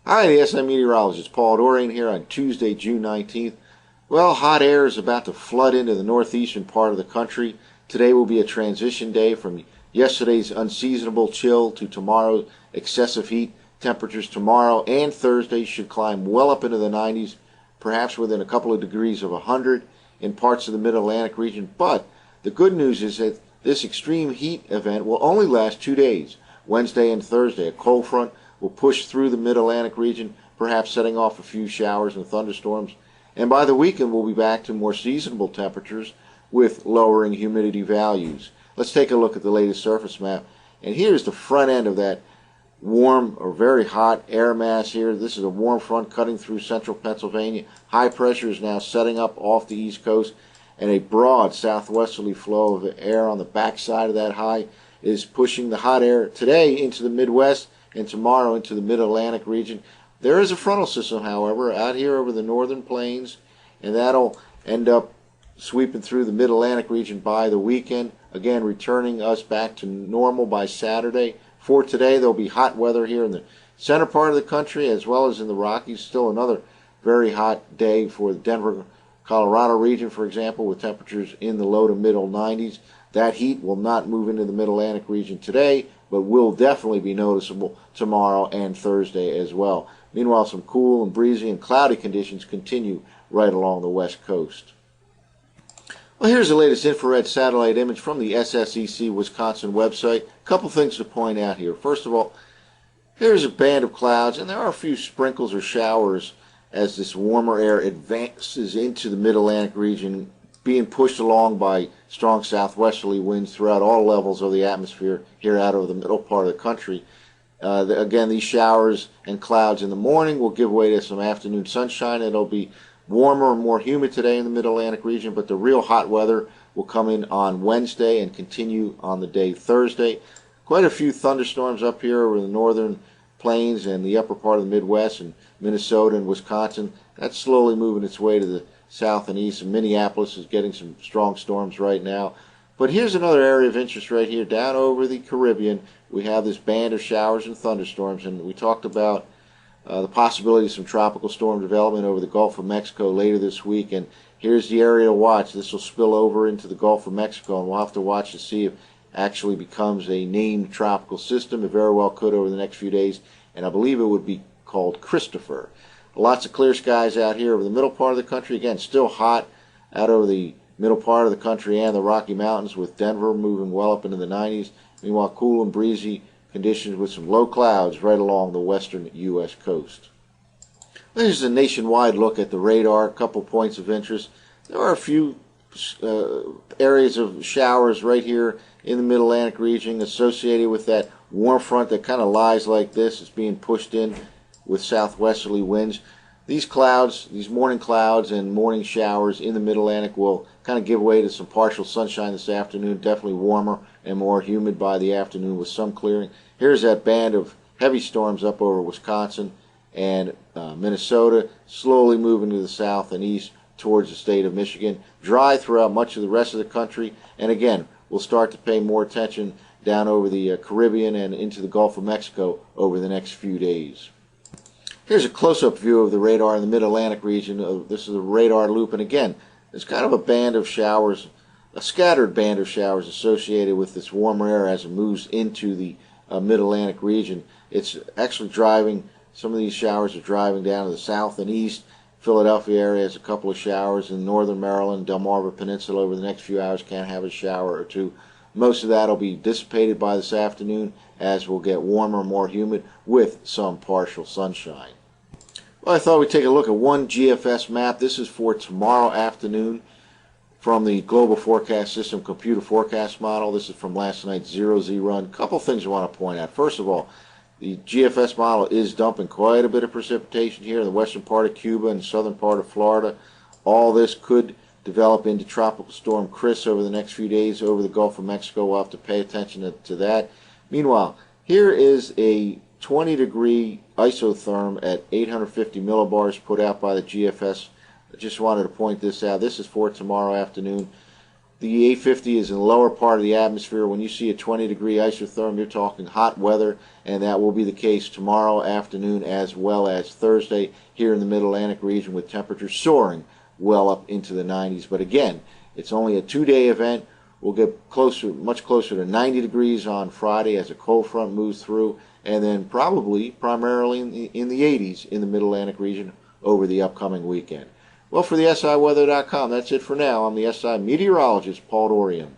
Hi, the SI meteorologist Paul Dorian here on Tuesday, June 19th. Well, hot air is about to flood into the northeastern part of the country. Today will be a transition day from yesterday's unseasonable chill to tomorrow's excessive heat. Temperatures tomorrow and Thursday should climb well up into the 90s, perhaps within a couple of degrees of 100 in parts of the mid-Atlantic region. But the good news is that this extreme heat event will only last 2 days, Wednesday and Thursday. A cold front will push through the mid-Atlantic region, perhaps setting off a few showers and thunderstorms. And by the weekend, we'll be back to more seasonable temperatures with lowering humidity values. Let's take a look at the latest surface map. And here's the front end of that warm or very hot air mass here. This is a warm front cutting through central Pennsylvania. High pressure is now setting up off the East Coast, and a broad southwesterly flow of air on the backside of that high is pushing the hot air today into the Midwest and tomorrow into the mid-Atlantic region. There is a frontal system, however, out here over the northern plains, and that'll end up sweeping through the mid-Atlantic region by the weekend, again returning us back to normal by Saturday. For today, there'll be hot weather here in the center part of the country as well as in the Rockies. Still another very hot day for the Denver, Colorado region, for example, with temperatures in the low to middle 90s. That heat will not move into the mid-Atlantic region today, but will definitely be noticeable tomorrow and Thursday as well. Meanwhile, some cool and breezy and cloudy conditions continue right along the west coast. Well, here's the latest infrared satellite image from the SSEC Wisconsin website. A couple things to point out here. First of all, here's a band of clouds, and there are a few sprinkles or showers as this warmer air advances into the mid-Atlantic region, being pushed along by strong southwesterly winds throughout all levels of the atmosphere here out over the middle part of the country. Again, these showers and clouds in the morning will give way to some afternoon sunshine. It'll be warmer and more humid today in the mid-Atlantic region, but the real hot weather will come in on Wednesday and continue on the day Thursday. Quite a few thunderstorms up here over the northern plains and the upper part of the Midwest and Minnesota and Wisconsin. That's slowly moving its way to the south and east, and Minneapolis is getting some strong storms right now. But here's another area of interest right here. Down over the Caribbean, we have this band of showers and thunderstorms, and we talked about the possibility of some tropical storm development over the Gulf of Mexico later this week, and here's the area to watch. This will spill over into the Gulf of Mexico, and we'll have to watch to see if it actually becomes a named tropical system. It very well could over the next few days, and I believe it would be called Christopher. Lots of clear skies out here over the middle part of the country. Again, still hot out over the middle part of the country and the Rocky Mountains, with Denver moving well up into the 90s. Meanwhile, cool and breezy conditions with some low clouds right along the western U.S. coast. There's a nationwide look at the radar. A couple points of interest. There are a few areas of showers right here in the mid-Atlantic region associated with that warm front that kind of lies like this. It's being pushed in with southwesterly winds. These clouds, these morning clouds and morning showers in the mid-Atlantic will kind of give way to some partial sunshine this afternoon. Definitely warmer and more humid by the afternoon with some clearing. Here's that band of heavy storms up over Wisconsin and Minnesota, slowly moving to the south and east towards the state of Michigan. Dry throughout much of the rest of the country, and again, we'll start to pay more attention down over the Caribbean and into the Gulf of Mexico over the next few days. Here's a close-up view of the radar in the mid-Atlantic region. This is a radar loop, and again, there's kind of a band of showers, a scattered band of showers associated with this warmer air as it moves into the mid-Atlantic region. It's actually driving, some of these showers are driving down to the south and east. Philadelphia area has a couple of showers. In northern Maryland, Delmarva Peninsula over the next few hours can have a shower or two. Most of that will be dissipated by this afternoon as we'll get warmer, more humid with some partial sunshine. Well, I thought we'd take a look at one GFS map. This is for tomorrow afternoon from the Global Forecast System computer forecast model. This is from last night's 0Z run. A couple things I want to point out. First of all, the GFS model is dumping quite a bit of precipitation here in the western part of Cuba and southern part of Florida. All this could develop into Tropical Storm Chris over the next few days over the Gulf of Mexico. We'll have to pay attention to that. Meanwhile, here is a 20-degree isotherm at 850 millibars put out by the GFS. I just wanted to point this out. This is for tomorrow afternoon. The 850 is in the lower part of the atmosphere. When you see a 20-degree isotherm, you're talking hot weather, and that will be the case tomorrow afternoon as well as Thursday here in the Mid-Atlantic region, with temperatures soaring well up into the 90s. But again, it's only a 2-day event. We'll get much closer to 90 degrees on Friday as a cold front moves through, and then primarily in the 80s in the Mid-Atlantic region over the upcoming weekend. Well, for the SIweather.com, that's it for now. I'm the SI meteorologist, Paul Dorian.